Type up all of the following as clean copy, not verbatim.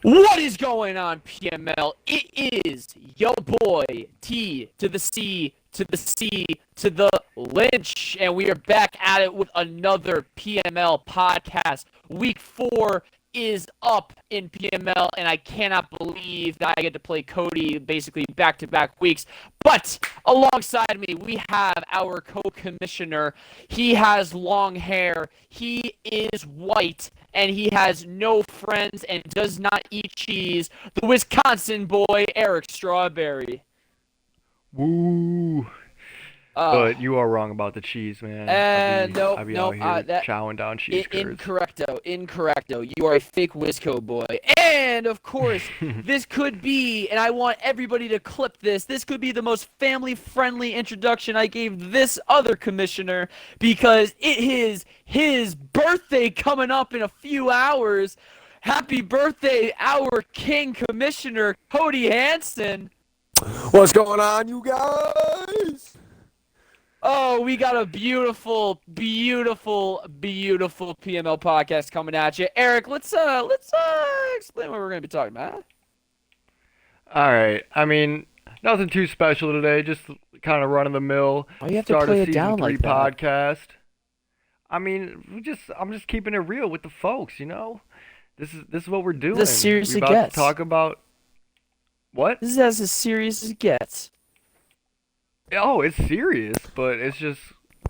What is going on, PML? It is yo boy T to the C to the C to the Lynch, and we are back at it with another PML podcast. Week 4 is up in PML, and I cannot believe that I get to play Cody basically back-to-back weeks. But alongside me, we have our co-commissioner. He has long hair. He is white, and he has no friends and does not eat cheese. The Wisconsin boy, Eric Strawberry. Woo! But you are wrong about the cheese, man. Nope, I be nope. out here That chowing down cheese curds. incorrecto. You are a fake Wisco boy. And of course, this could be, and I want everybody to clip this. This could be the most family-friendly introduction I gave this other commissioner because it is his birthday coming up in a few hours. Happy birthday, our king commissioner, Cody Hansen. What's going on, you guys? Oh, we got a beautiful PML podcast coming at you. Eric, let's explain what we're gonna be talking about. All right. I mean, nothing too special today. Just kind of run of the mill. Why do you have to Start play a it season down 3 like that? podcast. I mean, I'm just keeping it real with the folks. This is what we're doing. This is as serious as We're it about gets. to talk about what? This is as serious as it gets. Oh, it's serious, but it's just.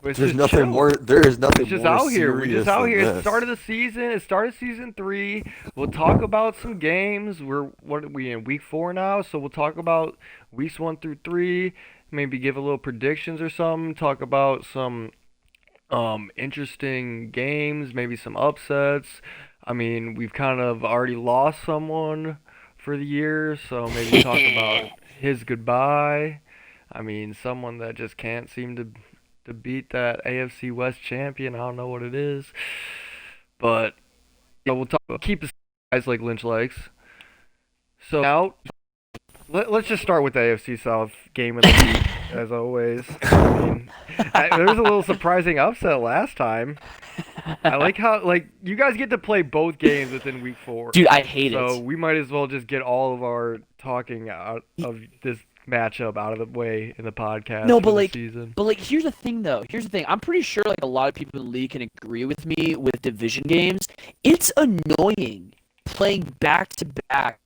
It's There's just nothing chill. more. There is nothing It's just more out here. We're serious just out than here. It's this. the start of the season. It started season 3. We'll talk about some games. What are we in week 4 now? So we'll talk about weeks 1 through 3. Maybe give a little predictions or something. Talk about some interesting games. Maybe some upsets. I mean, we've kind of already lost someone for the year, so maybe talk about his goodbye. I mean, someone that just can't seem to beat that AFC West champion. I don't know what it is, but we'll keep the guys like Lynch likes. So now, let's just start with the AFC South game of the week, as always. I mean, there was a little surprising upset last time. I like how you guys get to play both games within week 4. Dude, I hate So it. we might as well just get all of our talking out of this matchup out of the way in the podcast No, for the season. but here's the thing though. Here's the thing. I'm pretty sure like a lot of people in the league can agree with me with division games. It's annoying playing back-to-back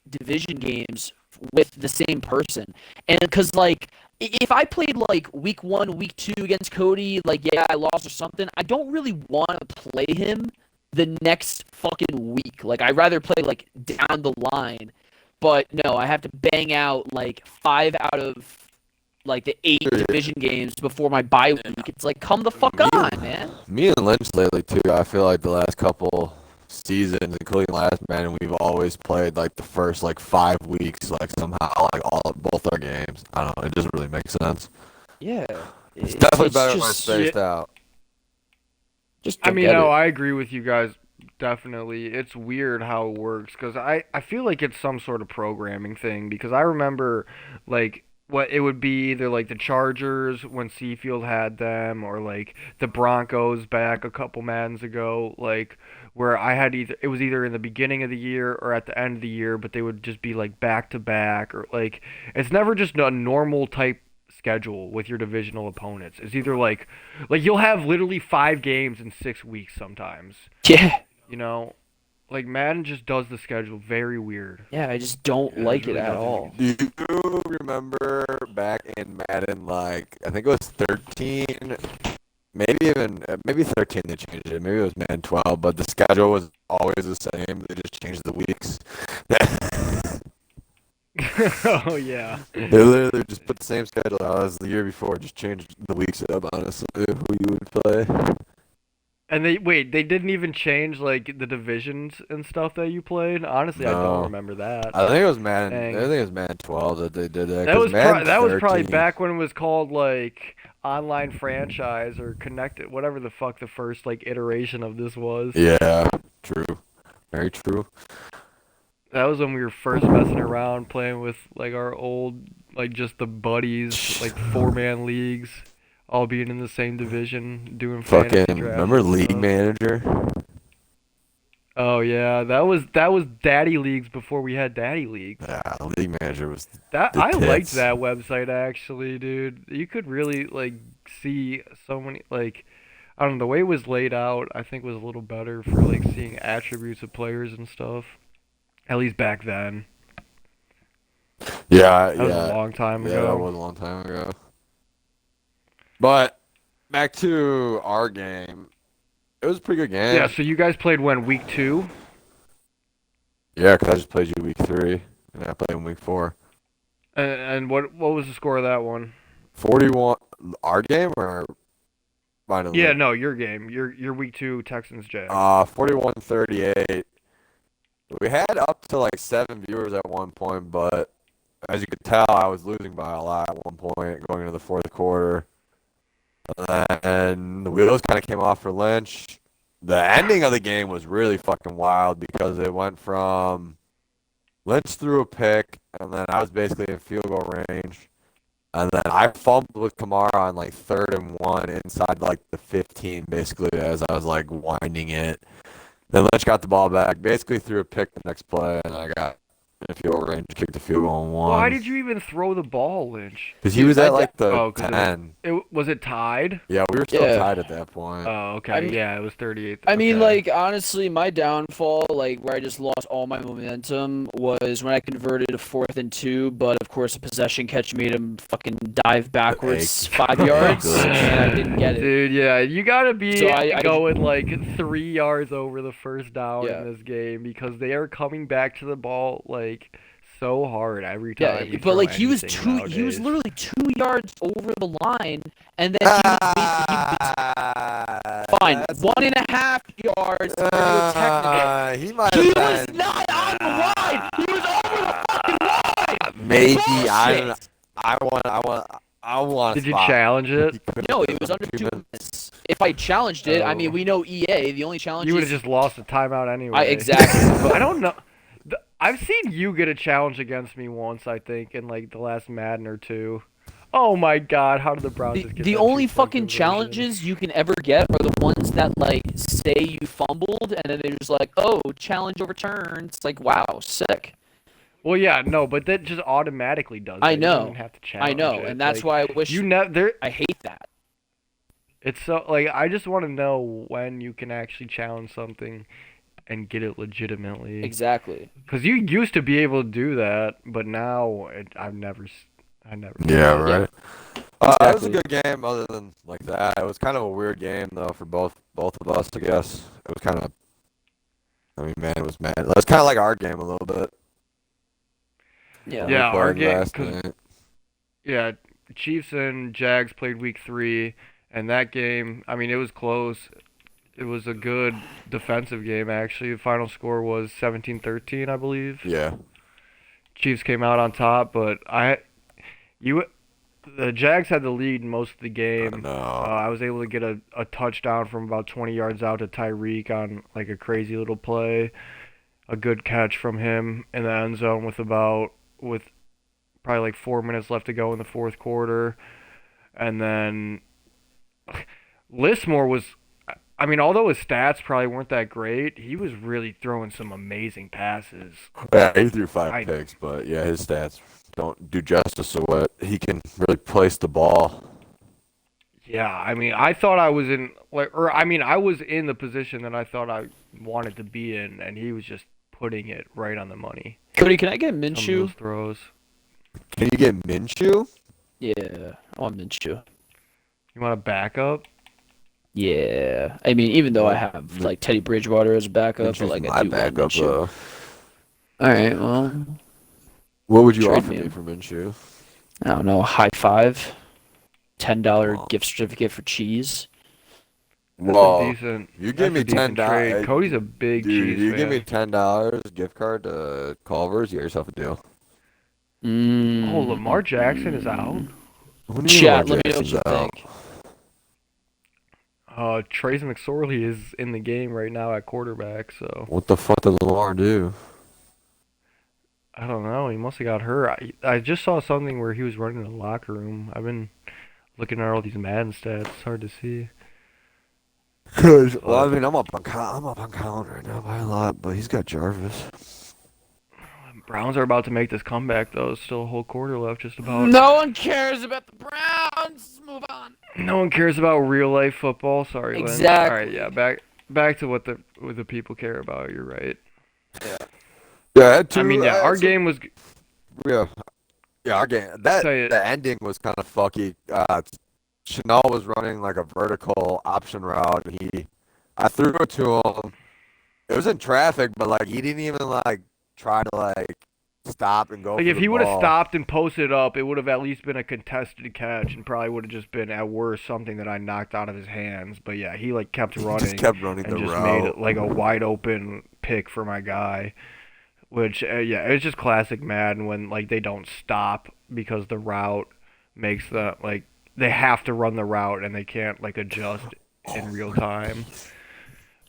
division games with the same person. And because like if I played like week 1, week 2 against Cody, like yeah, I lost or something, I don't really want to play him the next fucking week. Like I'd rather play like down the line. But no, I have to bang out like 5 out of like the 8 division games before my bye week. It's like, come the fuck on, man. Me and Lynch lately too. I feel like the last couple seasons, including last man, we've always played like the first like 5 weeks, like somehow like both our games. I don't know. It doesn't really make sense. Yeah, It's definitely better when just, it's spaced out. just I don't mean, get no, it. I agree with you guys. Definitely, it's weird how it works because I feel like it's some sort of programming thing because I remember like what it would be either like the Chargers when Seafield had them or like the Broncos back a couple Maddens ago, like where I had it was either in the beginning of the year or at the end of the year, but they would just be like back to back or like it's never just a normal type schedule with your divisional opponents. It's either like you'll have literally 5 games in 6 weeks sometimes. Yeah, Like Madden just does the schedule very weird. yeah, I just don't Yeah, like there's it really at nothing all. Do you remember back in Madden, like I think it was 13, maybe 13 they changed it. Maybe it was Madden 12, but the schedule was always the same. They just changed the weeks. Oh yeah. They literally just put the same schedule out as the year before, just changed the weeks up, honestly, who you would play. And they didn't even change like the divisions and stuff that you played. Honestly, I don't No. remember that. I think it was Madden. Dang. I think it was Madden 12 that they did that. That was Madden that was probably 13 back when it was called like online franchise or connected, whatever the fuck the first like iteration of this was. Yeah, true. Very true. That was when we were first messing around playing with like our old like just the buddies, like 4-man leagues, all being in the same division, doing fantasy Fucking drafts remember and League stuff. Manager? Oh yeah, that was daddy leagues before we had daddy leagues. Yeah, the league manager was That the I liked tits. that website actually, dude. You could really like see so many like I don't know, the way it was laid out, I think was a little better for like seeing attributes of players and stuff. At least back then. Yeah, That was a yeah, long time yeah. That ago. was a long time ago. But back to our game. It was a pretty good Yeah, game. so you guys played when week 2? Yeah, 'cause I just played you week 3, and I played in week 4. And what was the score of that one? 41. Our game or mine and Yeah, Luke? no, your game. Your week 2 Texans Jags. 41-38. We had up to like 7 viewers at one point, but as you could tell, I was losing by a lot at one point going into the fourth quarter. And the wheels kind of came off for Lynch. The ending of the game was really fucking wild because it went from Lynch threw a pick, and then I was basically in field goal range. And then I fumbled with Kamara on like 3rd and 1 inside like the 15, basically, as I was like winding it. Then Lynch got the ball back, basically threw a pick the next play, and I got in field range, kicked the field goal and Why won. did you even throw the ball, Lynch? Because he Dude, was my at da- like the Oh, 'cause 10. it was it tied? Yeah, we were still Yeah. tied at that point. Oh, okay. I mean- Yeah, it was 38. I mean, Okay. like, honestly, my downfall, like, where I just lost all my momentum was when I converted a 4th and 2, but of course, a possession catch made him fucking dive backwards Egg. 5 yards, Glitch. and I didn't get it. Dude, yeah, you gotta be So I going like 3 yards over the first down Yeah. in this game because they are coming back to the ball like so hard every Yeah, time. you but throw like he was anything he was nowadays. literally 2 yards over the line, and then fine, 1.5 yards to a technical. He might He have was been. not on the line. He was over the fucking line. Maybe I don't. Bullshit. I want. Did you challenge it? No, it was under 2 minutes. If I challenged it, I mean, we know EA. The only challenge You would is have just lost a timeout anyway. exactly. But I don't know. I've seen you get a challenge against me once, I think, in like the last Madden or 2. Oh my God! How did the Browns just get The that only 2-point fucking conversion? challenges you can ever get are the ones that like say you fumbled and then they're just like, oh, challenge overturned. It's like, wow, sick. Well, yeah, no, but that just automatically does it. I You know. don't even have to challenge I know, it. and that's Like, why I wish you there. I hate that. It's so like I just want to know when you can actually challenge something and get it legitimately. Exactly. Because you used to be able to do that, but now I never. Yeah, right. It was a Exactly. good game. Other than like that, it was kind of a weird game though for both of us. I guess it was kind of. I mean, man, it was mad. It was kind of like our game a little bit. Yeah. Yeah, We our played game. last 'Cause night. yeah, Chiefs and Jags played week 3, and that game. I mean, it was close. It was a good defensive game actually. The final score was 17-13, I believe. Yeah. Chiefs came out on top, but the Jags had the lead most of the game. No. I was able to get a touchdown from about 20 yards out to Tyreek on like a crazy little play, a good catch from him in the end zone with probably like 4 minutes left to go in the fourth quarter, and then Lismore was. I mean, although his stats probably weren't that great, he was really throwing some amazing passes. Yeah, he threw 5 I- picks, but yeah, his stats don't do justice to what he can really place the ball. Yeah, I mean, I thought I was in I was in the position that I thought I wanted to be in, and he was just putting it right on the money. Cody, can I get Some of Minshew? those throws. Can you get Minshew? Yeah, I want Minshew. You want a backup? Yeah, I mean, even though I have like Teddy Bridgewater as a backup, but Minshew's like I my do want backup Minshew. though. All right, well, What would you Trade offer me me him. for Minshew? I don't know, high five, $10 Wow. gift certificate for cheese. That's Well, a decent. you that's give me a decent $10. trade. Cody's a big Dude, cheese you fan. give me $10 gift card to Culver's, you get yourself a deal. Oh, Lamar Jackson is out. What do you mean Chat, Lamar let me know what Jackson's you out? think. Trace McSorley is in the game right now at quarterback, so What the fuck did Lamar do? I don't know. He must have got hurt. I just saw something where he was running in the locker room. I've been looking at all these Madden stats. It's hard to see. Well, I mean, I'm up on Colin right now by a lot, but he's got Jarvis. Browns are about to make this comeback though. There's still a whole quarter left, just about. No one cares about the Browns. Move on. No one cares about real life football. Sorry, Lynn. Exactly. All right, yeah, back to what the people care about. You're right. Yeah, I had two. I mean, yeah, our game was. Yeah, our game. That Tell you, the ending was kind of fucky. Chanel was running like a vertical option route, and I threw it to him. It was in traffic, but like he didn't even like try to like stop and go. like for if the he would have ball. stopped and posted up, it would have at least been a contested catch, and probably would have just been at worst something that I knocked out of his hands. But yeah, he like kept running. He just kept running and the just route. made it like a wide open pick for my guy. Which yeah, it's just classic Madden when like they don't stop because the route makes the like they have to run the route and they can't like adjust in real time.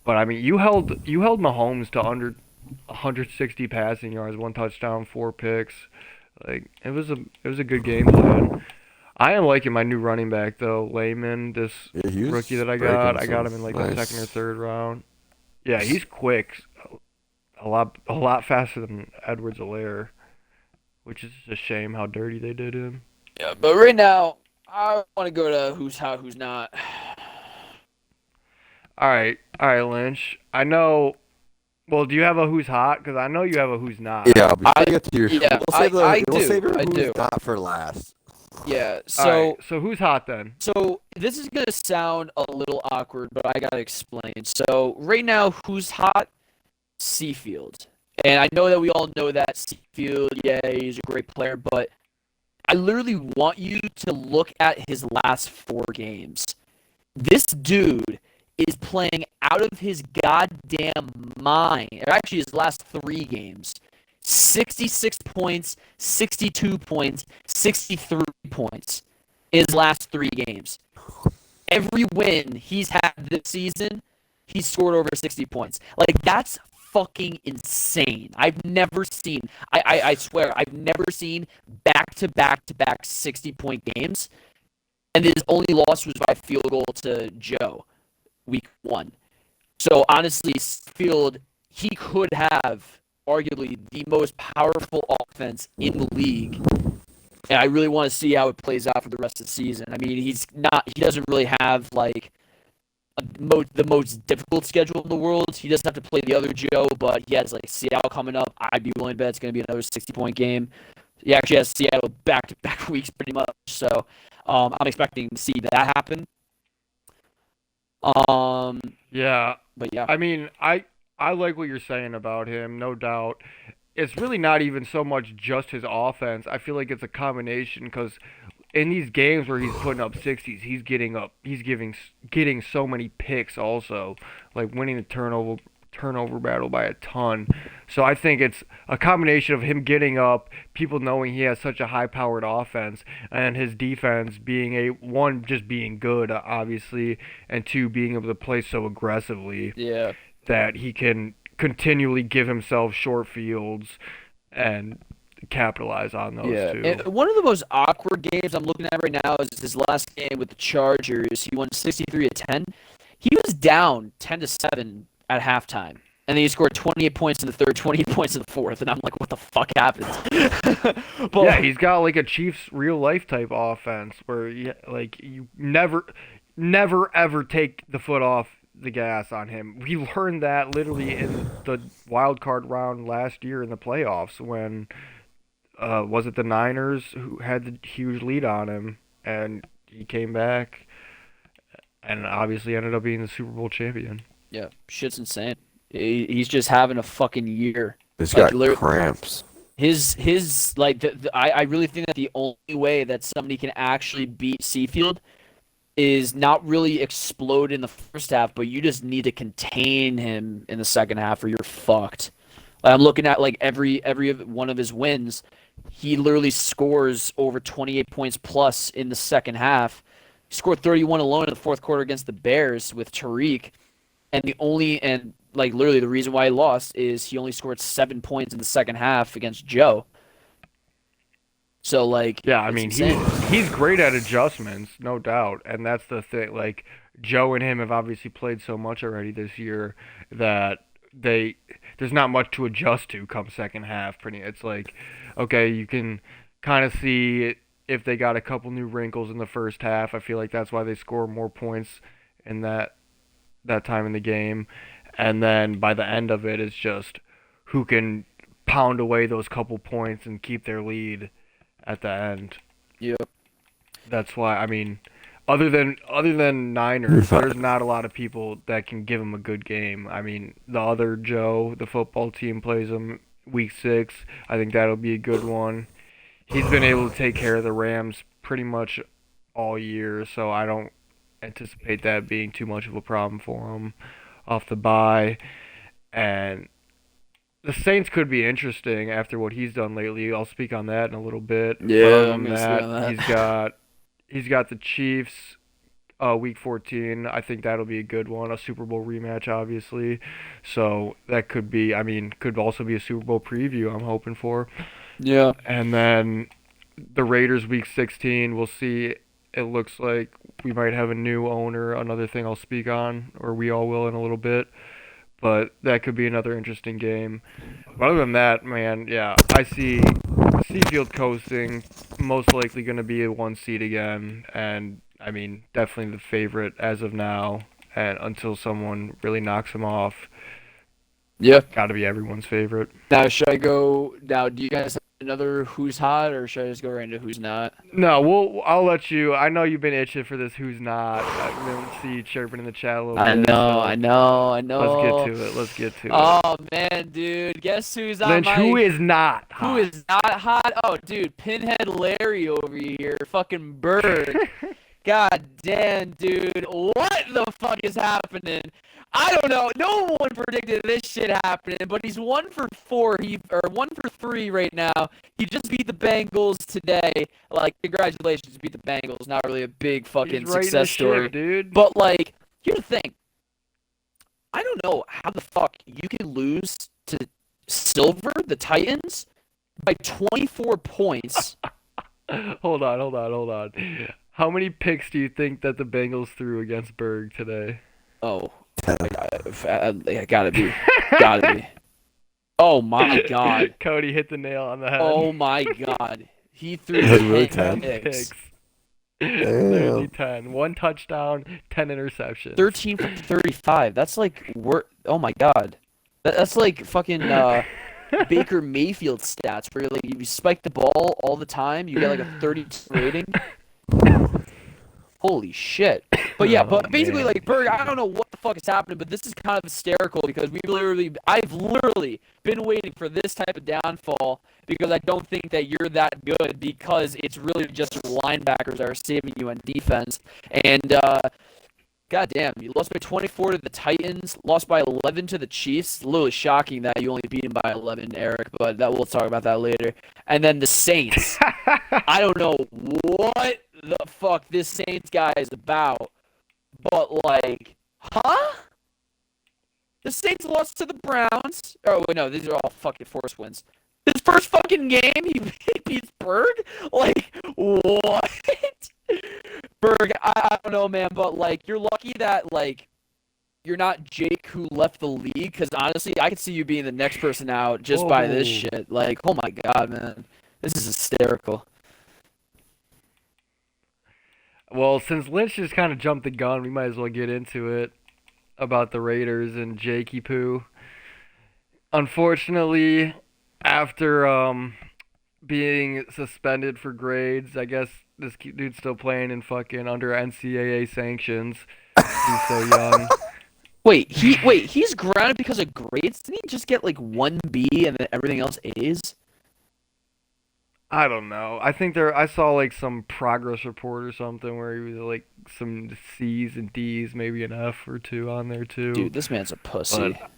But I mean, you held Mahomes to under 160 passing yards, 1 touchdown, 4 picks. Like it was a good game plan. I am liking my new running back though, Layman, this Yeah, he was rookie that I breaking got. I got some him in like nice. the second or third round. Yeah, he's quick. A lot faster than Edwards-Helaire, which is a shame how dirty they did him. Yeah, but right now, I want to go to who's hot, who's not. All right, Lynch. I know. Well, do you have a who's hot? Because I know you have a who's not. Yeah, before we get to your, yeah, we'll save your I who's do. not for last. Yeah, All right, so who's hot then? So this is gonna sound a little awkward, but I gotta explain. So right now, who's hot? Seafield. And I know that we all know that Seafield, yeah, he's a great player, but I literally want you to look at his last 4 games. This dude is playing out of his goddamn mind. Or actually, his last 3 games. 66 points, 62 points, 63 points in his last 3 games. Every win he's had this season, he scored over 60 points. Like, that's fucking insane. I've never seen, I swear, I've never seen back-to-back-to-back 60-point games. And his only loss was by field goal to Joe, week 1. So, honestly, Field, he could have arguably the most powerful offense in the league. And I really want to see how it plays out for the rest of the season. I mean, he doesn't really have, like, the most difficult schedule in the world. He doesn't have to play the other Joe, but he has, like, Seattle coming up. I'd be willing to bet it's going to be another 60-point game. He actually has Seattle back-to-back weeks pretty much. So I'm expecting to see that happen. Yeah. But yeah. I mean, I like what you're saying about him, no doubt. It's really not even so much just his offense. I feel like it's a combination because in these games where he's putting up 60s, he's getting so many picks also, like winning the turnover battle by a ton. So I think it's a combination of him getting up, people knowing he has such a high-powered offense, and his defense being just being good, obviously, and 2, being able to play so aggressively. Yeah. That he can continually give himself short fields and capitalize on those too. And one of the most awkward games I'm looking at right now is his last game with the Chargers. He won 63-10. He was down 10-7 at halftime. And then he scored 28 points in the third, 28 points in the fourth, and I'm like, what the fuck happened? But, yeah, he's got like a Chiefs real life type offense where you never ever take the foot off the gas on him. We learned that literally in the wild card round last year in the playoffs when was it the Niners who had the huge lead on him and he came back and obviously ended up being the Super Bowl champion. Yeah, shit's insane. He's just having a fucking year. He's got cramps. I really think that the only way that somebody can actually beat Seafield is not really explode in the first half, but you just need to contain him in the second half or you're fucked. Like, I'm looking at like every one of his wins, he literally scores over 28 points plus in the second half. He scored 31 alone in the fourth quarter against the Bears with Tariq, and literally the reason why he lost is he only scored 7 points in the second half against Joe. So like, Yeah, I it's mean insane. he's great at adjustments, no doubt, and that's the thing. Like Joe and him have obviously played so much already this year that there's not much to adjust to come second half. It's like, okay, you can kind of see if they got a couple new wrinkles in the first half. I feel like that's why they score more points in that time in the game, and then by the end of it, it's just who can pound away those couple points and keep their lead at the end. Yep. That's why I mean, other than Niners, there's not a lot of people that can give him a good game. I mean, the other Joe, the football team plays him week 6. I think that'll be a good one. He's been able to take care of the Rams pretty much all year, so I don't anticipate that being too much of a problem for him off the bye. And the Saints could be interesting after what he's done lately. I'll speak on that in a little bit. But Yeah, other I'm than gonna speak on that. he's got the Chiefs week 14. I think that'll be a good one, a Super Bowl rematch obviously. So that could be, I mean, could also be a Super Bowl preview I'm hoping for. Yeah. And then the Raiders week 16, we'll see. It looks like we might have a new owner, another thing I'll speak on, or we all will in a little bit. But that could be another interesting game. But other than that, man, yeah, I see Seafield coasting, most likely going to be a 1 seed again, and I mean, definitely the favorite as of now, and until someone really knocks him off, Yeah. got to be everyone's favorite. Now, should I go? Now, do you guys have another who's hot, or should I just go right into who's not? No, I'll let you. I know you've been itching for this. Who's not? I don't see you chirping in the chat a little I bit. know, so I know, I know. Let's get to it. Oh man, dude, guess who's on Lynch, my? who is not hot? Who is not hot? Oh, dude, Pinhead Larry over here, fucking Berg. God damn, dude, what the fuck is happening? I don't know. No one predicted this shit happening, but he's 1-for-4. Or 1-for-3 right now. He just beat the Bengals today. Like, congratulations, beat the Bengals. Not really a big fucking He's right in the success story, ship, dude. But like, here's the thing. I don't know how the fuck you can lose to Silver, the Titans, by 24 points. Hold on. How many picks do you think that the Bengals threw against Berg today? Oh, gotta be. Oh my god. Cody hit the nail on the head. Oh my god. He threw Really 10 10? picks. Literally 10. 1 touchdown, 10 interceptions. 13 for 35. That's like oh my god. That's like fucking Baker Mayfield stats where like you spike the ball all the time, you get like a 32 rating. Holy shit. But yeah, but basically, man. like, Berg, I don't know what the fuck is happening, but this is kind of hysterical because I've literally been waiting for this type of downfall because I don't think that you're that good because it's really just your linebackers that are saving you on defense. And, goddamn, you lost by 24 to the Titans, lost by 11 to the Chiefs. Literally shocking that you only beat them by 11, Eric, but we'll talk about that later. And then the Saints. I don't know what the fuck this Saints guy is about, but like, huh? The Saints lost to the Browns. Oh wait, no, these are all fucking forced wins. His first fucking game, he beats Berg. Like, what? Berg, I don't know, man, but like, you're lucky that like you're not Jake who left the league, because honestly, I could see you being the next person out just by this shit. Like, oh my god, man, this is hysterical. Well, since Lynch just kind of jumped the gun, we might as well get into it about the Raiders and Jakey Poo. Unfortunately, after being suspended for grades, I guess this dude's still playing in fucking under NCAA sanctions. He's so young. Wait, he's grounded because of grades? Didn't he just get like 1B and then everything else A's? I don't know. I think I saw like some progress report or something where he was like some C's and D's, maybe an F or 2 on there too. Dude, this man's a pussy. But,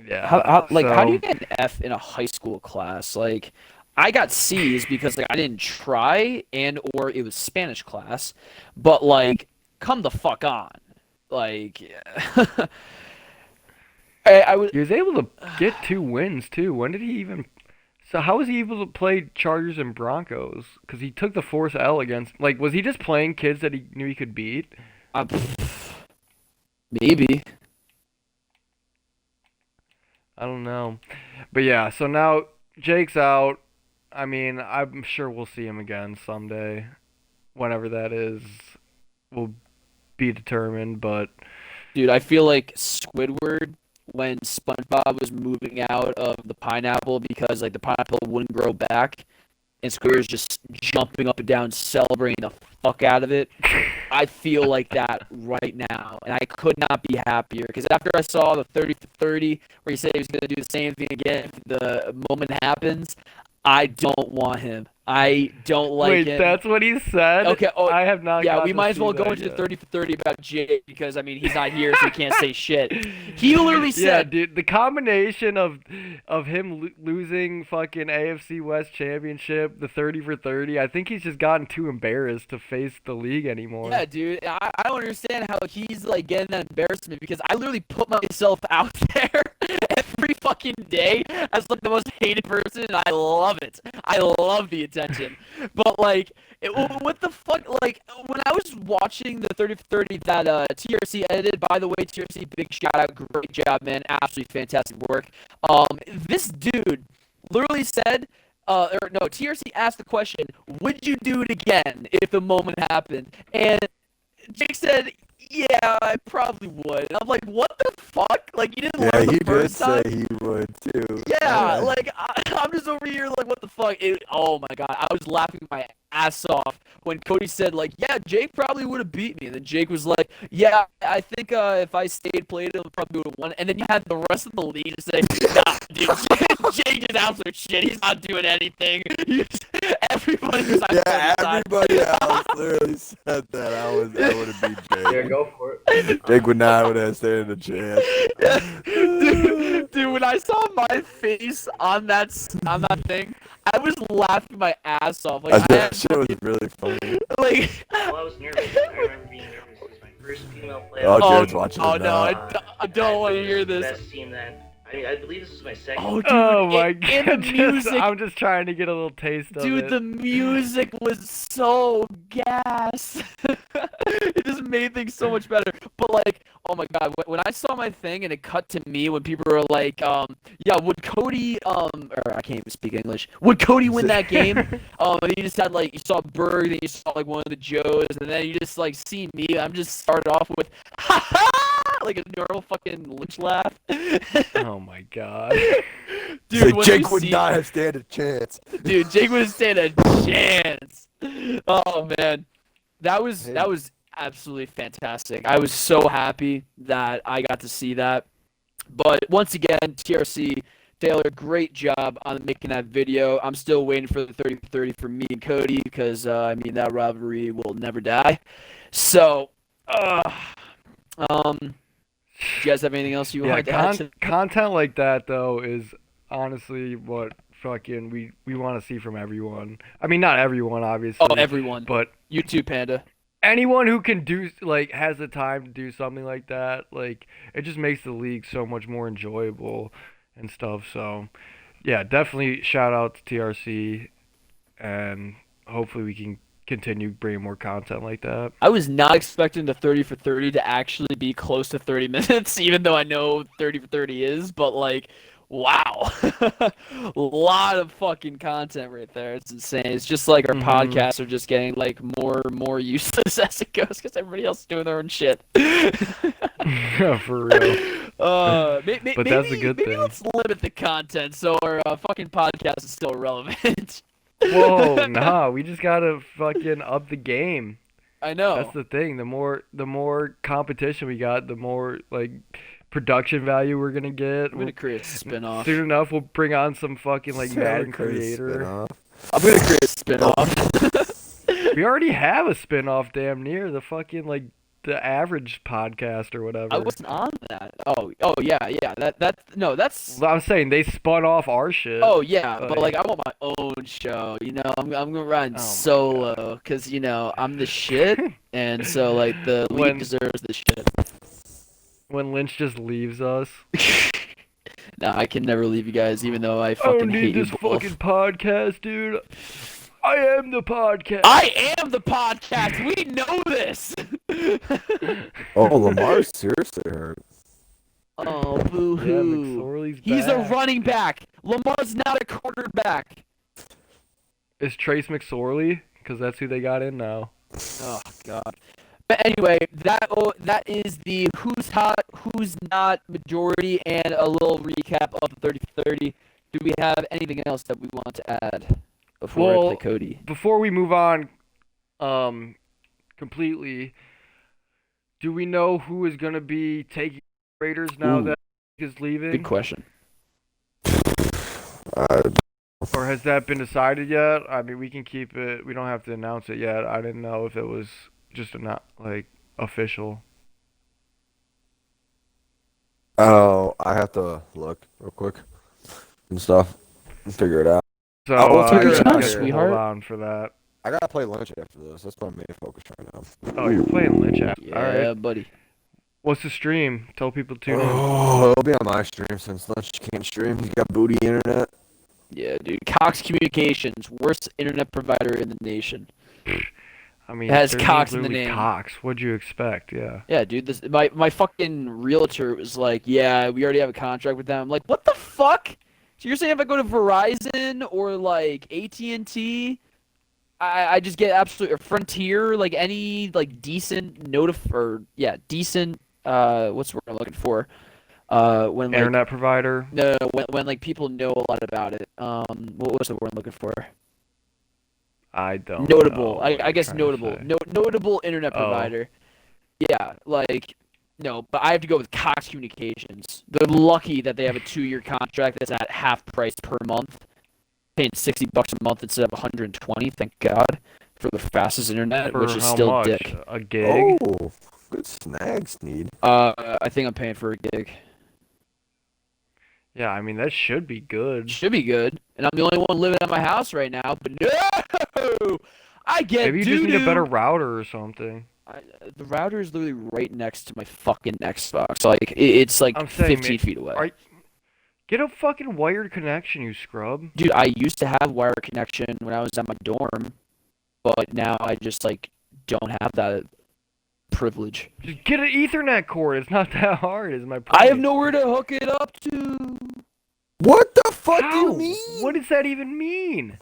yeah. How do you get an F in a high school class? Like, I got C's because like I didn't try or it was Spanish class, but like, come the fuck on. Like, He was able to get 2 wins too. When did he even So how was he able to play Chargers and Broncos? Because he took the fourth L against. Like, was he just playing kids that he knew he could beat? Maybe. I don't know. But yeah, so now Jake's out. I mean, I'm sure we'll see him again someday. Whenever that is, will be determined. But Dude, I feel like Squidward when SpongeBob was moving out of the pineapple because like the pineapple wouldn't grow back, and Squidward's just jumping up and down, celebrating the fuck out of it. I feel like that right now, and I could not be happier because after I saw the 30 for 30 where he said he was going to do the same thing again if the moment happens, I don't want him. I don't like wait, him. that's what he said? Okay, I have not. Yeah, got we to might as see well go that into the yet. 30 for 30 about Jake because, I mean, he's not here, so he can't say shit. He literally Yeah, said, dude, the combination of him losing fucking AFC West Championship, the 30 for 30, I think he's just gotten too embarrassed to face the league anymore. yeah, dude, I don't understand how he's, like, getting that embarrassment because I literally put myself out there every fucking day as, like, the most hated person, and I love it. I love the attention. But, like, what the fuck, like, when I was watching the 30 for 30 that TRC edited, by the way, TRC, big shout out, great job, man, absolutely fantastic work. This dude literally said, TRC asked the question, would you do it again if the moment happened? And Jake said, yeah, I probably would. And I'm like, what the fuck? Like, you didn't learn the he did first time? say he would too. Yeah, like, I'm just over here like, what the fuck? Oh my god, I was laughing my ass off when Cody said, like, yeah, Jake probably would have beat me. And then Jake was like, yeah, I think if I played it, I probably would have won. And then you had the rest of the league to say, nah, dude, Jake is absolute shit. He's not doing anything. Everybody was like, Yeah, everybody else literally said that. I would have beat Jake. Yeah, go for it. Jake would not have stand a chance. dude, when I saw my face on that thing, I was laughing my ass off. Like, That shit was really funny. like, Well, I was nervous. I remember being nervous. It was my first female playoff. Oh, Jared's watching oh it no, now. I don't want to hear this. Best team that. I mean, I believe this is my second. Oh, dude, Oh my and god! the music, I'm just trying to get a little taste of dude, it. the music was so gas. It just made things so much better. But like, oh my god, when I saw my thing and it cut to me when people were like, yeah, would Cody, or I can't even speak English. Would Cody win that game? And you just had like, you saw Berg, then you saw like one of the Joes, and then you just like see me. I'm just started off with, ha ha, like a normal fucking Lynch laugh. Oh my god! Dude, Like, when Jake you would see- not have stand a chance. Dude, Jake wouldn't stand a chance. Oh man, that was absolutely fantastic. I was so happy that I got to see that. But once again, TRC Taylor, great job on making that video. I'm still waiting for the 30 for 30 for me and Cody because I mean that rivalry will never die. So, do you guys have anything else you Yeah, want to add? content like that though is honestly what fucking we want to see from everyone. I mean, not everyone, obviously. Oh, everyone. But You too, Panda. anyone who can do like has the time to do something like that, like it just makes the league so much more enjoyable and stuff. So, yeah, definitely shout out to TRC, and hopefully we can continue bringing more content like that. I was not expecting the 30 for 30 to actually be close to 30 minutes, even though I know 30 for 30 is, but like, wow. A lot of fucking content right there. It's insane. It's just like our podcasts are just getting like more useless as it goes because everybody else is doing their own shit. For real. But that's a good maybe thing. let's limit the content so our fucking podcast is still relevant. Whoa, nah, we just gotta fucking up the game. I know. That's the thing. The more competition we got, the more like production value we're gonna get. I'm gonna create a spin-off. Soon enough, we'll bring on some fucking like Madden Crazy creator. spin-off. I'm gonna create a spin-off. We already have a spin-off damn near the fucking like the average podcast or whatever. I wasn't on that. Oh yeah. That's. Well, I'm saying they spun off our shit. Oh yeah, but Like- like I want my own show. You know, I'm gonna run Oh, my solo because you know I'm the shit, and so like the league When- deserves the shit. When Lynch just leaves us. Nah, I can never leave you guys, even though I I fucking don't hate need you this both. fucking podcast, dude. I am the podcast. I am the podcast. We know this. Oh, Lamar's seriously hurt. Oh, Yeah, boo-hoo. McSorley's He's a back. running back. Lamar's not a quarterback. Is Trace McSorley? Because that's who they got in now. Oh, God. But anyway, that is the who's hot, who's not majority, and a little recap of the 30 for 30. Do we have anything else that we want to add before I play Cody? Before we move on completely, do we know who is going to be taking Raiders now Ooh. that is leaving? Good question. Or has that been decided yet? I mean, we can keep it. We don't have to announce it yet. I didn't know if it was just not like official. Oh, I have to look real quick and stuff and figure it out. So we'll figure it out, I guess we'll sweetheart. hold on for that. I gotta play Lynch after this. That's my main focus right now. Oh, you're playing Lynch after. Yeah, All right. buddy. What's the stream? Tell people to tune in. Oh, it'll be on my stream since Lynch can't stream. He's got booty internet. Yeah, dude. Cox Communications, worst internet provider in the nation. I mean, It has their Cox name's in the literally name. Cox. What'd you expect? Yeah. Yeah, dude. My fucking realtor was like, yeah, we already have a contract with them. I'm like, what the fuck? So you're saying if I go to Verizon or like AT&T, I just get absolute or Frontier, like any like decent decent what's the word I'm looking for? When like Internet provider. no, when like people know a lot about it. What was the word I'm looking for? I don't Notable. know what I you're guess trying to notable. say. Notable internet Oh. provider. Yeah, like no, but I have to go with Cox Communications. They're lucky that they have a 2-year contract that's at half price per month, paying $60 a month instead of 120. Thank God for the fastest internet, For which is how still much? dick. A gig? Oh, good snags, Need. I think I'm paying for a gig. Yeah, I mean that should be good. Should be good, and I'm the only one living at my house right now. But no, I get Maybe you just need a better doo-doo. router or something. The router is literally right next to my fucking Xbox. Like it's like I'm saying, 15 feet away. Get a fucking wired connection, you scrub. Dude, I used to have wire connection when I was at my dorm, but now I just like don't have that privilege. Just get an Ethernet cord. It's not that hard, is my point. I have nowhere to hook it up to. What the fuck do How? you mean? What does that even mean?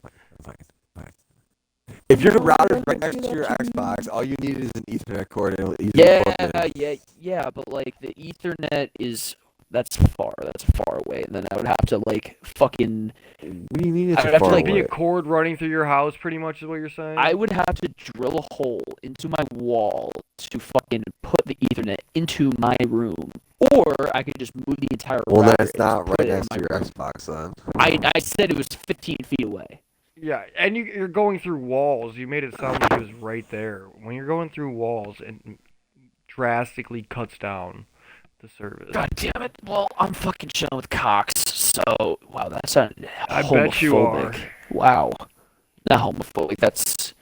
If your router's right next to your Xbox, all you need is an Ethernet cord and it'll easily Yeah, plug in. yeah, but like the Ethernet that's far away, and then I would have to like fucking What do you mean it's I would have to, far like, Be away? a cord running through your house, pretty much, is what you're saying. I would have to drill a hole into my wall to fucking put the Ethernet into my room, or I could just move the entire Well, router that's and not just right put it in next to my your room. Xbox then. I said it was 15 feet away. Yeah, and you're going through walls. You made it sound like it was right there. When you're going through walls, it drastically cuts down the service. God damn it! Well, I'm fucking chilling with Cox, so wow, that's not I homophobic. bet you are. Wow, not homophobic. That's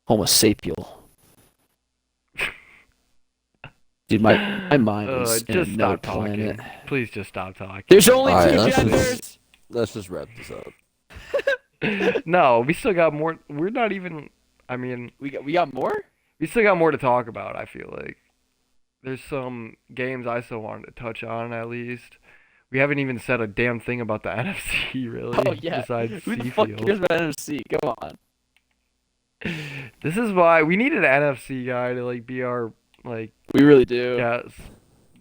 homosapial. Dude, my mind is in just another stop talking. planet. Please just stop talking. There's only Alright, two let's just- genders. Let's just wrap this up. No, we still got more. We're not even. I mean, We got more. we still got more to talk about. I feel like there's some games I still wanted to touch on. At least we haven't even said a damn thing about the NFC really. Oh yeah. Besides Who the fuck Seafield. cares about NFC? Come on. This is why we needed an NFC guy to like be our like We really do. guess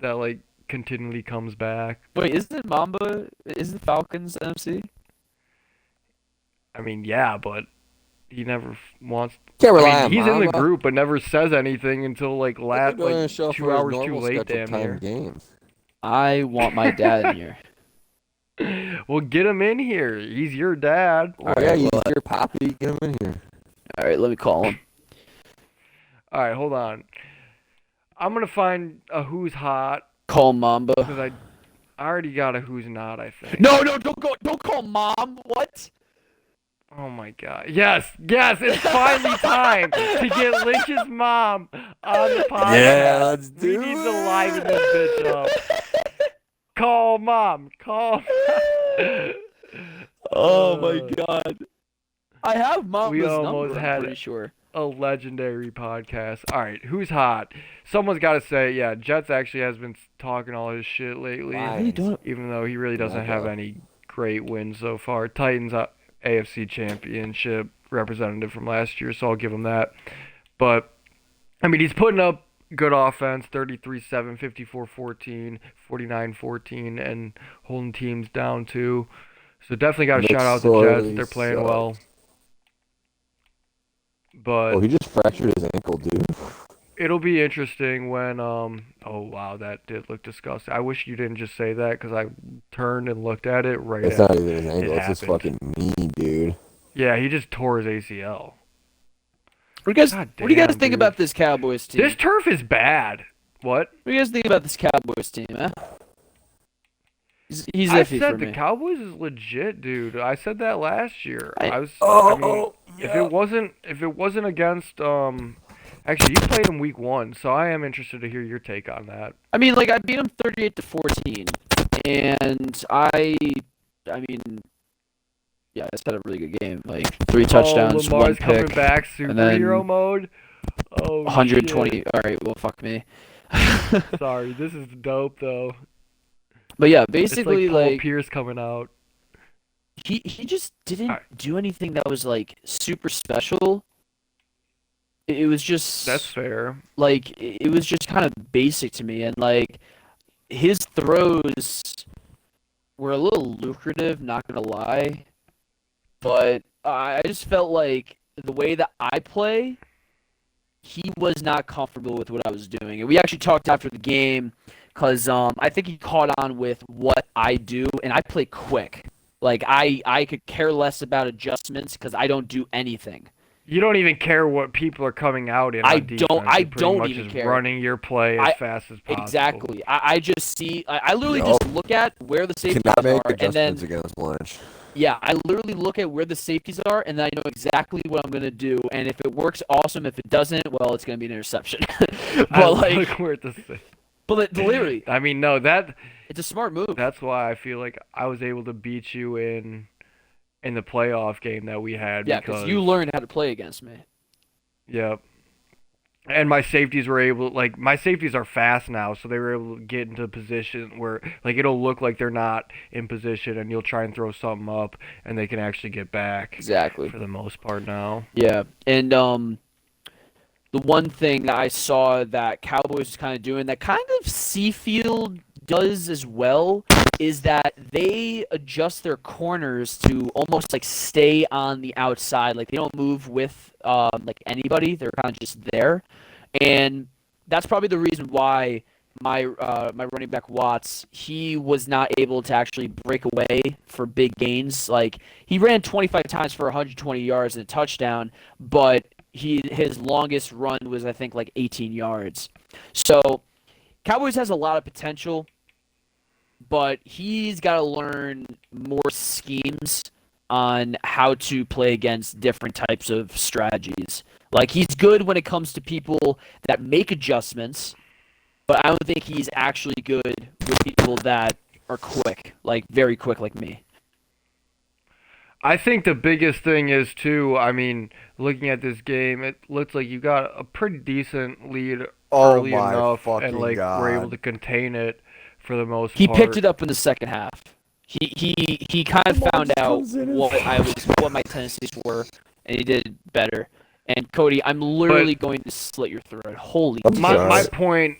that like continually comes back. Wait, isn't Mamba? Isn't Falcons NFC? I mean, yeah, but he never wants. Can't I rely mean, on he's in the Mamba. group but never says anything until like They're last doing a like show 2 for his hours too normal late. scheduled Damn time near. games. I want my dad in here. Well, get him in here. He's your dad. Oh Alright, yeah, he's well, your poppy. Get him in here. All right, let me call him. All right, hold on. I'm gonna find a who's hot Call Mamba. because I already got a who's not. I think. No, don't call Mom. What? Oh my God! Yes, it's finally time to get Lynch's mom on the podcast. Yeah, let's We do need it. to liven this bitch up. Call mom. Call. Oh my God. I have We Mama's almost number, I'm had pretty sure. a legendary podcast. All right, who's hot? Someone's got to say, yeah, Jets actually has been talking all his shit lately, even though he really doesn't have any great wins so far. Titans AFC Championship representative from last year, so I'll give him that. But, I mean, he's putting up good offense, 33-7, 54-14, 49-14, and holding teams down too. So definitely got to shout out the Jets. They're playing well. But he just fractured his ankle, dude. it'll be interesting when oh wow, that did look disgusting. I wish you didn't just say that because I turned and looked at it right It's after not even his ankle. it It's his happened. fucking knee, dude. Yeah, he just tore his ACL. What do you guys, God what do you guys damn, think dude. about this Cowboys team? This turf is bad. What? What do you guys think about this Cowboys team, huh? He's I iffy said for the me. Cowboys is legit, dude. I said that last year. I mean, if it wasn't against actually you played him week 1, so I am interested to hear your take on that. I mean, like, I beat him 38-14, and I mean, yeah, I had a really good game. Like, 3 touchdowns, Lamar's 1 coming pick, back, and then superhero mode. Oh, 120. shit. All right, well, fuck me. Sorry, this is dope though. But yeah, It's basically, like Paul like, Pierce coming out. he just didn't Alright. do anything that was like super special. It was just That's fair. like it was just kind of basic to me, and like his throws were a little lucrative, not gonna lie. But I just felt like the way that I play, he was not comfortable with what I was doing. And we actually talked after the game because I think he caught on with what I do, and I play quick. Like, I could care less about adjustments because I don't do anything. You don't even care what people are coming out in. I on defense. don't- I You're pretty don't much even just care. running your play as fast as possible. Exactly. I just see, I literally Yo. just look at where the safeties Cannot make are, and then, adjustments against Lynch. yeah, I literally look at where the safeties are, and then I know exactly what I'm going to do. And if it works, awesome. If it doesn't, well, it's going to be an interception. I But, like, look where the literally, I mean, no, it's a smart move. that's why I feel like I was able to beat you in the playoff game that we had. Yeah, because you learned how to play against me. Yep. And my safeties were able, like, my safeties are fast now, so they were able to get into a position where, like, it'll look like they're not in position, and you'll try and throw something up, and they can actually get back. Exactly. For the most part now. Yeah, and the one thing that I saw that Cowboys is kind of doing that kind of Seafield does as well is that they adjust their corners to almost like stay on the outside. Like they don't move with like anybody. They're kind of just there, and that's probably the reason why my running back Watts, he was not able to actually break away for big gains. Like he ran 25 times for 120 yards and a touchdown, but his longest run was I think like 18 yards. So Cowboys has a lot of potential, but he's got to learn more schemes on how to play against different types of strategies. Like he's good when it comes to people that make adjustments, but I don't think he's actually good with people that are quick, like very quick like me. I think the biggest thing is, too, I mean, looking at this game, it looks like you got a pretty decent lead early my enough, fucking and, like, God. were able to contain it for the most He part. picked it up in the second half. He kind of found out what my tendencies were, and he did better. And Cody, I'm literally going to slit your throat. Holy My Sorry. point,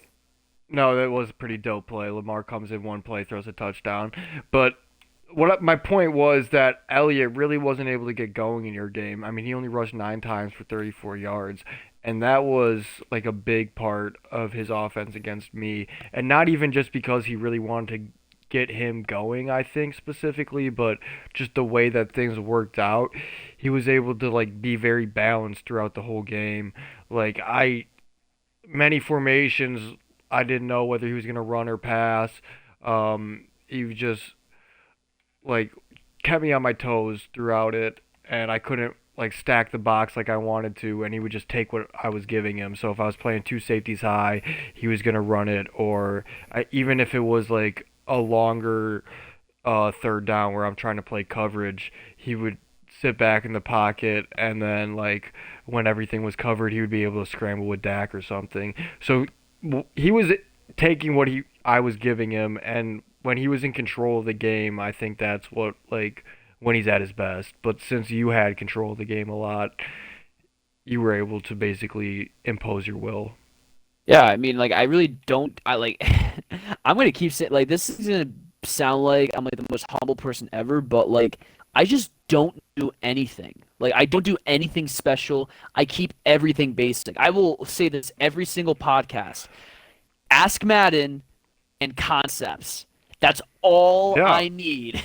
no, that was a pretty dope play. Lamar comes in one play, throws a touchdown. But my point was that Elliott really wasn't able to get going in your game. I mean, he only rushed 9 times for 34 yards. And that was like a big part of his offense against me. And not even just because he really wanted to get him going, I think specifically, but just the way that things worked out, he was able to like be very balanced throughout the whole game. Like many formations, I didn't know whether he was gonna run or pass. He just like kept me on my toes throughout it, and I couldn't like stack the box like I wanted to, and he would just take what I was giving him. So if I was playing two safeties high, he was gonna run it, or even if it was like a longer third down where I'm trying to play coverage, he would sit back in the pocket, and then like when everything was covered, he would be able to scramble with Dak or something. So he was taking what I was giving him, and when he was in control of the game, I think that's what like when he's at his best. But since you had control of the game a lot, you were able to basically impose your will. Yeah, I mean, like, I really don't. I like. I'm gonna keep saying like this is gonna sound like I'm like the most humble person ever, but like I just don't do anything. Like I don't do anything special. I keep everything basic. I will say this every single podcast. Ask Madden and concepts. That's all Yeah. I need.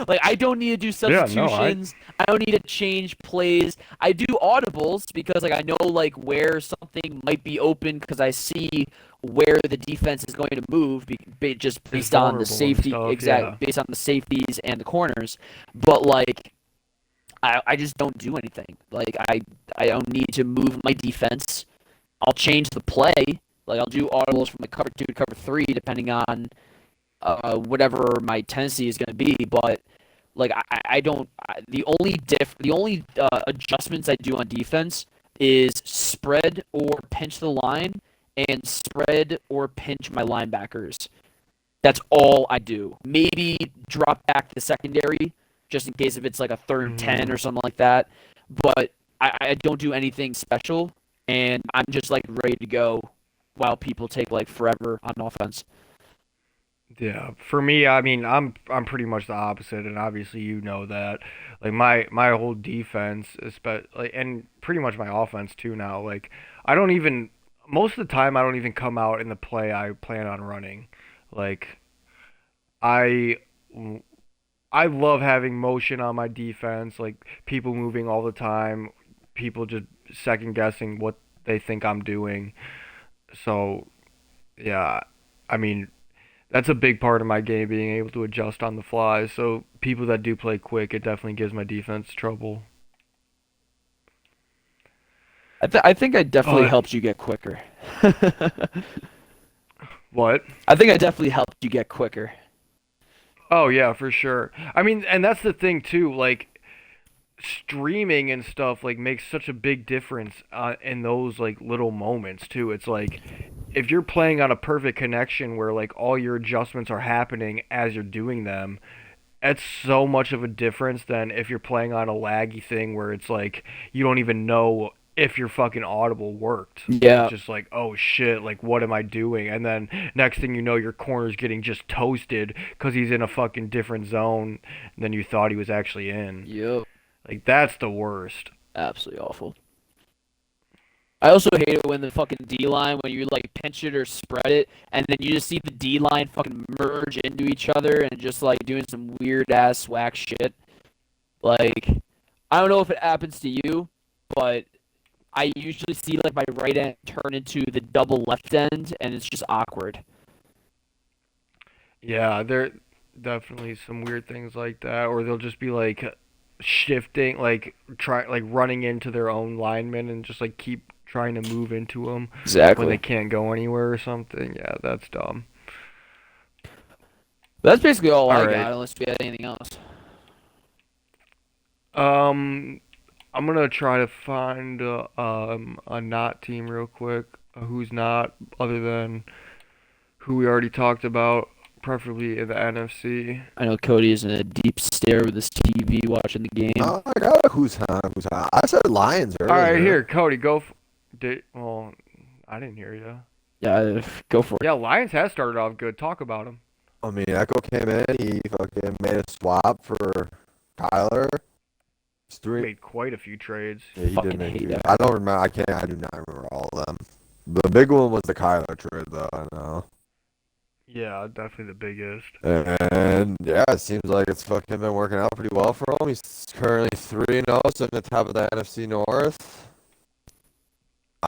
Like I don't need to do Yeah, no, substitutions. I don't need to change plays. I do audibles because like I know like where something might be open because I see where the defense is going to move just It's based on the vulnerable and safety stuff, exact yeah. based on the safeties and the corners. But like I just don't do anything. Like I don't need to move my defense. I'll change the play. Like I'll do audibles from like cover 2 to cover 3 depending on whatever my tendency is going to be, but like I don't. The only adjustments I do on defense is spread or pinch the line, and spread or pinch my linebackers. That's all I do. Maybe drop back the secondary just in case if it's like a third and 10 or something like that. But I don't do anything special, and I'm just like ready to go while people take like forever on offense. Yeah, for me, I mean, I'm pretty much the opposite, and obviously you know that. Like my whole defense, like, and pretty much my offense too now. Like I don't even most of the time I don't even come out in the play I plan on running. Like I I love having motion on my defense, like people moving all the time, people just second guessing what they think I'm doing. So yeah, I mean that's a big part of my game, being able to adjust on the fly. So people that do play quick, it definitely gives my defense trouble. I think I definitely Uh, helped you get quicker. what? I think I definitely helped you get quicker. Oh yeah, for sure. I mean, and that's the thing too. Like streaming and stuff like makes such a big difference in those like little moments too. It's like if you're playing on a perfect connection where like all your adjustments are happening as you're doing them, it's so much of a difference than if you're playing on a laggy thing where it's like you don't even know if your fucking audible worked. It's Yeah, just like, oh shit, like what am I doing? And then next thing you know, your corner's getting just toasted because he's in a fucking different zone than you thought he was actually in. yep, Like that's the worst. absolutely awful. I also hate it when the fucking D line when you like pinch it or spread it, and then you just see the D line fucking merge into each other and just like doing some weird ass whack shit. Like, I don't know if it happens to you, but I usually see like my right end turn into the double left end, and it's just awkward. Yeah, there definitely some weird things like that, or they'll just be like shifting, like try like running into their own linemen and just like keep trying to move into them when they Exactly. can't go anywhere or something. Yeah, that's dumb. That's basically all All I right. got, unless we had anything else. Um, I'm gonna try to find a not team real quick. Who's not other than who we already talked about, preferably in the NFC. I know Cody is in a deep stare with his TV watching the game. Oh, I got who's hot, who's hot. I said Lions All right, earlier. here, Cody, go. Well, I didn't hear you. Yeah, go for it. Yeah, Lions has started off good. Talk about him. I mean, Echo came in. He fucking made a swap for Kyler. It's three. Made quite a few trades. Yeah, he Fucking did make hate three. Echo. I don't remember. I can't. I do not remember all of them. The big one was the Kyler trade, though. I know. Yeah, definitely the biggest. And yeah, it seems like it's fucking been working out pretty well for him. He's currently 3-0, so in the top of the NFC North.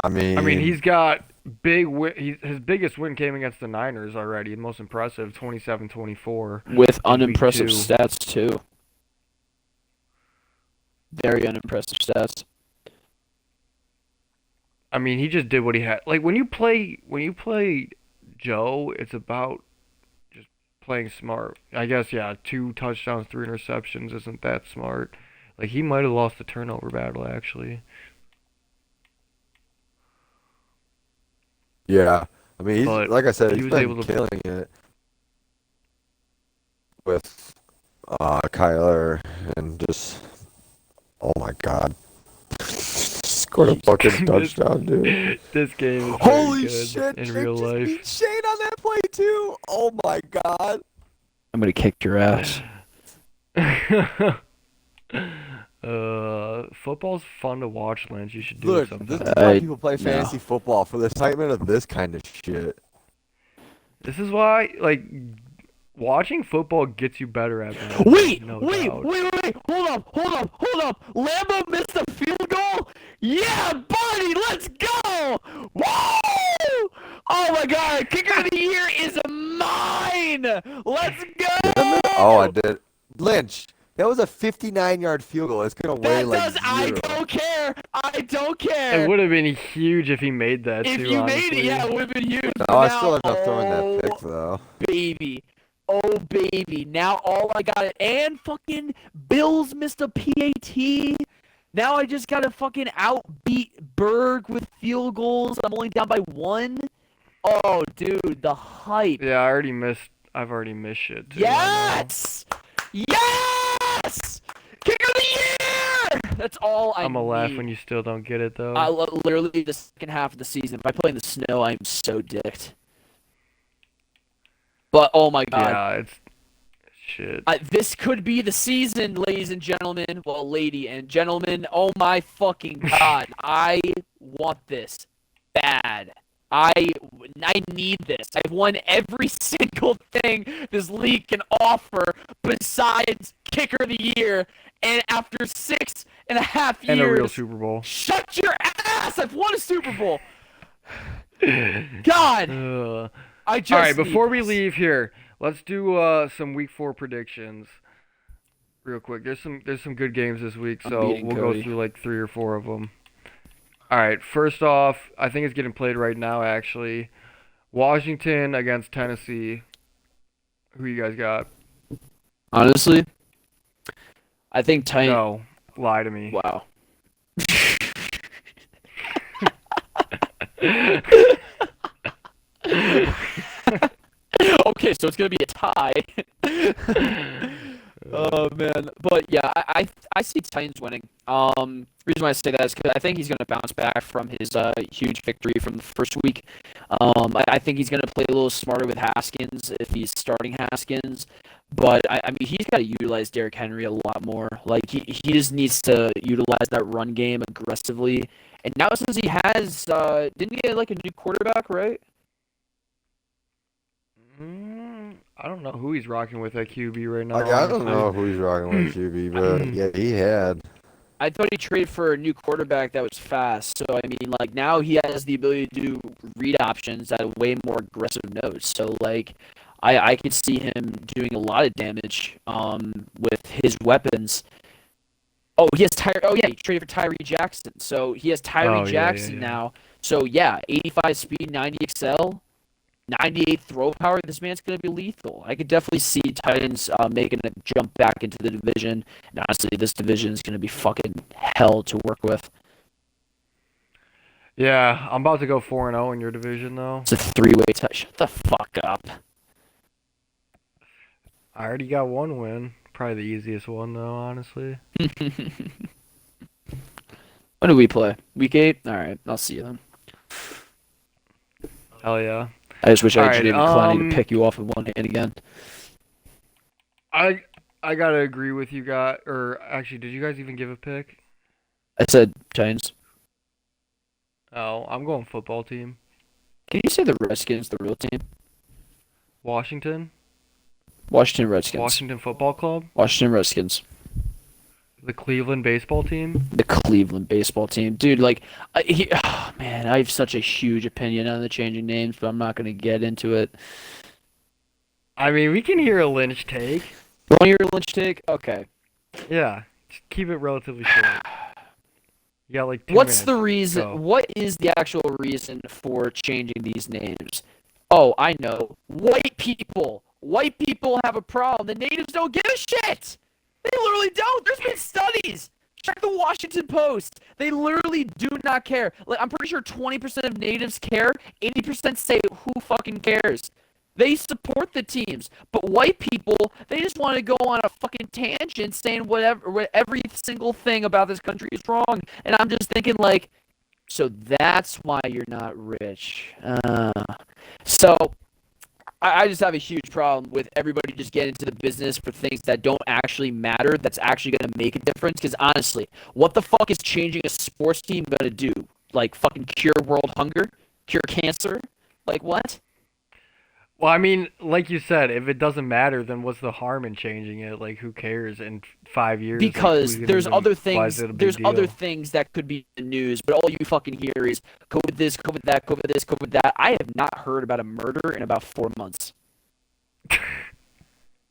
I I mean, mean, he's got his biggest win came against the Niners already, and most impressive, 27-24 With in week unimpressive 2. stats too. Very unimpressive stats. I mean, he just did what he had. Like when you play Joe, it's about just playing smart. I guess yeah, 2 touchdowns, 3 interceptions isn't that smart. Like he might have lost the turnover battle actually. Yeah. I mean, he's But like I said, he he's was been able to. killing it with Kyler and just oh my God, scored a fucking this, touchdown, dude. this game is very Holy good shit! in Nick real just life. beat Shane on that play too. Oh my God. I'm gonna kick your ass. Football's fun to watch, Lynch. You should do it Look, this sometime. is why I people play no. fantasy football, for the excitement of this kind of shit. This is why, like, watching football gets you better at it. Wait, No wait, doubt. wait! Hold up! Lambo missed a field goal. Yeah, buddy, let's go! Woo! Oh my God, kicker of the year is mine. Let's go! Oh, I did. Lynch, that was a 59-yard field goal. It's gonna weigh That like does. I 0. don't care. I don't It care. would have been huge if he made that If too, you honestly. made it, yeah, it would have been huge. No, I Now, still ended up throwing that pick though. baby. Oh, baby. Now all I got it. And fucking Bills missed a PAT. Now I just got to fucking outbeat Berg with field goals. I'm only down by 1. Oh, dude, the hype. Yeah, I've already missed shit too. I know. Yes! Yes! Kicker of the year! That's all I I'm gonna laugh need. when you still don't get it though. Literally the second half of the season. If I play in the snow, I'm so dicked. But oh my God. Yeah, it's shit. This could be the season, ladies and gentlemen. Well, lady and gentlemen. Oh my fucking God. I want this bad. I need this. I've won every single thing this league can offer besides kicker of the year. And after 6.5 years, And a real Super Bowl. shut your ass! I've won a Super Bowl. God, I just. All right, before need we this. leave here, let's do some Week 4 predictions, real quick. There's some good games this week, I'm so beating we'll Cody. go through like 3 or 4 of them. All right, first off, I think it's getting played right now. Actually, Washington against Tennessee. Who you guys got? Honestly, I think Titans. No, lie to me. Wow. Okay, so it's gonna be a tie. Oh man, but yeah, I see Titans winning. Reason why I say that is because I think he's gonna bounce back from his huge victory from the first week. I think he's gonna play a little smarter with Haskins if he's starting Haskins. But I mean, he's got to utilize Derrick Henry a lot more. Like he just needs to utilize that run game aggressively. And now since he has, didn't he get like a new quarterback, right? I don't know who he's rocking with at QB right now. I don't honestly. know who he's rocking with QB, but yeah, he had. I thought he traded for a new quarterback that was fast. So I mean, like now he has the ability to do read options at a way more aggressive note. So like, I could see him doing a lot of damage with his weapons. Oh, he has Oh yeah, he traded for Tyree Jackson. So he has Tyree Oh, yeah, Jackson yeah. now. So yeah, 85 speed, 90 excel. 98 throw power, this man's going to be lethal. I could definitely see Titans making a jump back into the division. And honestly, this division is going to be fucking hell to work with. Yeah, I'm about to go 4-0 in your division though. It's a three-way tie. Shut the fuck up. I already got 1 win. Probably the easiest one though, honestly. When do we play? Week 8? Alright, I'll see you then. Hell yeah. I just wish I had Alright, Jaden Clowney to pick you off with one hand again. I gotta agree with you guys. Or actually, did you guys even give a pick? I said Giants. Oh, I'm going football team. Can you say the Redskins, the real team? Washington Washington Redskins. Washington Football Club. Washington Redskins. The Cleveland baseball team. The Cleveland baseball team. Dude, like, man, I have such a huge opinion on the changing names, but I'm not going to get into it. I mean, we can hear a Lynch take. You want to hear a Lynch take? Okay. Yeah. Just keep it relatively short. You got like 2 What's the minutes. reason? Go. What is the actual reason for changing these names? Oh, I know. White people. White people have a problem. The natives don't give a shit. They literally don't. There's been studies. Check the Washington Post. They literally do not care. Like, I'm pretty sure 20% of natives care. 80% say, who fucking cares? They support the teams. But white people, they just want to go on a fucking tangent saying whatever, every single thing about this country is wrong. And I'm just thinking, like, so that's why you're not rich. So I just have a huge problem with everybody just getting into the business for things that don't actually matter, that's actually going to make a difference. Because honestly, what the fuck is changing a sports team going to do? Like fucking cure world hunger? Cure cancer? Like what? Well, I mean, like you said, if it doesn't matter, then what's the harm in changing it? Like, who cares in 5 years? Like, Because who's gonna there's even- other why things. is it a big There's other deal? things that could be in the news, but all you fucking hear is COVID this, COVID that, COVID this, COVID that. I have not heard about a murder in about 4 months.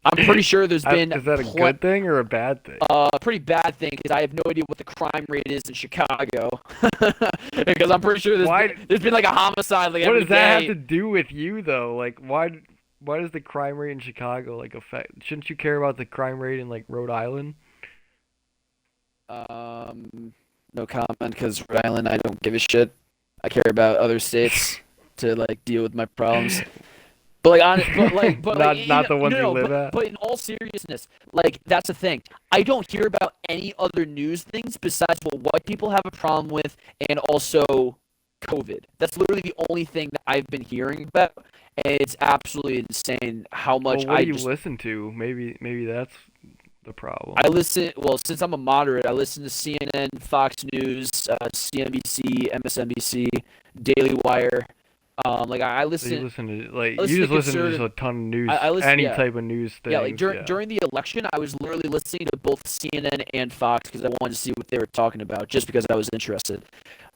I'm pretty sure there's been Is that a good thing or a bad thing? pretty bad thing because I have no idea what the crime rate is in Chicago. Because I'm pretty sure there's been like a homicide like What every does that day. have to do with you though? Like, why does the crime rate in Chicago like affect? Shouldn't you care about the crime rate in like Rhode Island? No comment because Rhode Island, I don't give a shit. I care about other states to like deal with my problems. But Not the ones you live at. But in all seriousness, like that's the thing. I don't hear about any other news things besides what white people have a problem with, and also COVID. That's literally the only thing that I've been hearing about, and it's absolutely insane how much Well, what I do you just listen to? Maybe that's the problem. I listen. Well, since I'm a moderate, I listen to CNN, Fox News, CNBC, MSNBC, Daily Wire. Like I So listen. you listen to like I listen you to just listen to just conservative- a ton of news, I listen- any yeah. type of news thing. Yeah, like during the election, I was literally listening to both CNN and Fox because I wanted to see what they were talking about, just because I was interested.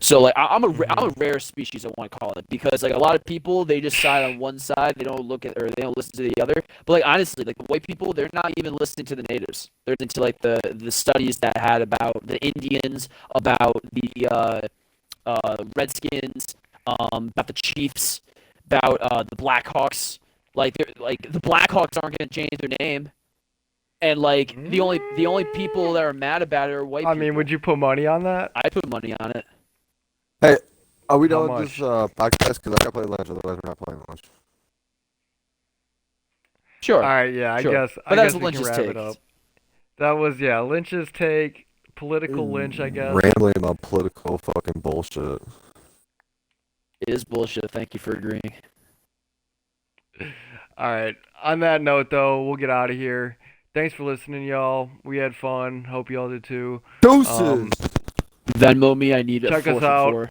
So like I'm a rare species, I want to call it, because like a lot of people they just side on one side, they don't look at or they don't listen to the other. But like honestly, like the white people, they're not even listening to the natives. They're into like the studies that had about the Indians, about the Redskins, about the Chiefs, about the Blackhawks. Like the Blackhawks aren't going to change their name, and like the only people that are mad about it are white I people. mean, would you put money on that? I put money on it. Hey, are we How done with much? this podcast? Because I gotta play lunch, otherwise we're not playing lunch. Sure. All right, yeah, Sure. I guess But that's we can Lynch's wrap take. it up. That was Lynch's take, political Lynch, I guess. Rambling about political fucking bullshit. It is bullshit. Thank you for agreeing. All right. On that note, though, we'll get out of here. Thanks for listening, y'all. We had fun. Hope y'all did too. Deuces! Venmo me. I need Check a us 4 out. for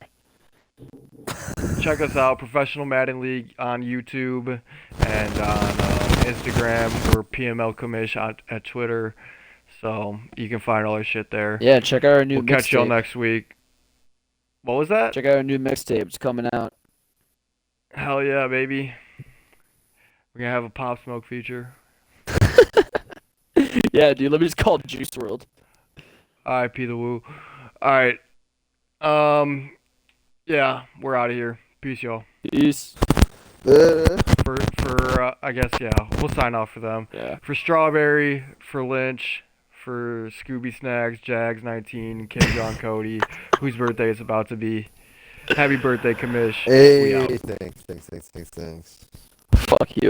4. Check us out, Professional Madden League on YouTube and on Instagram. We're PML Commish at Twitter. So you can find all our shit there. Yeah, check out our new We'll catch y'all mixtape. next week. What was that? Check out our new mixtape. It's coming out. Hell yeah, baby. We're going to have a Pop Smoke feature. Yeah, dude. Let me just call it Juice World. R.I.P. the Woo. All right. Yeah, we're out of here. Peace, y'all. Peace. For I guess, we'll sign off for them. Yeah. For Strawberry, for Lynch, for Scooby Snacks, Jags19, Kim John Cody, whose birthday is about to be. Happy birthday, Commish. We out. Hey, thanks. Fuck you.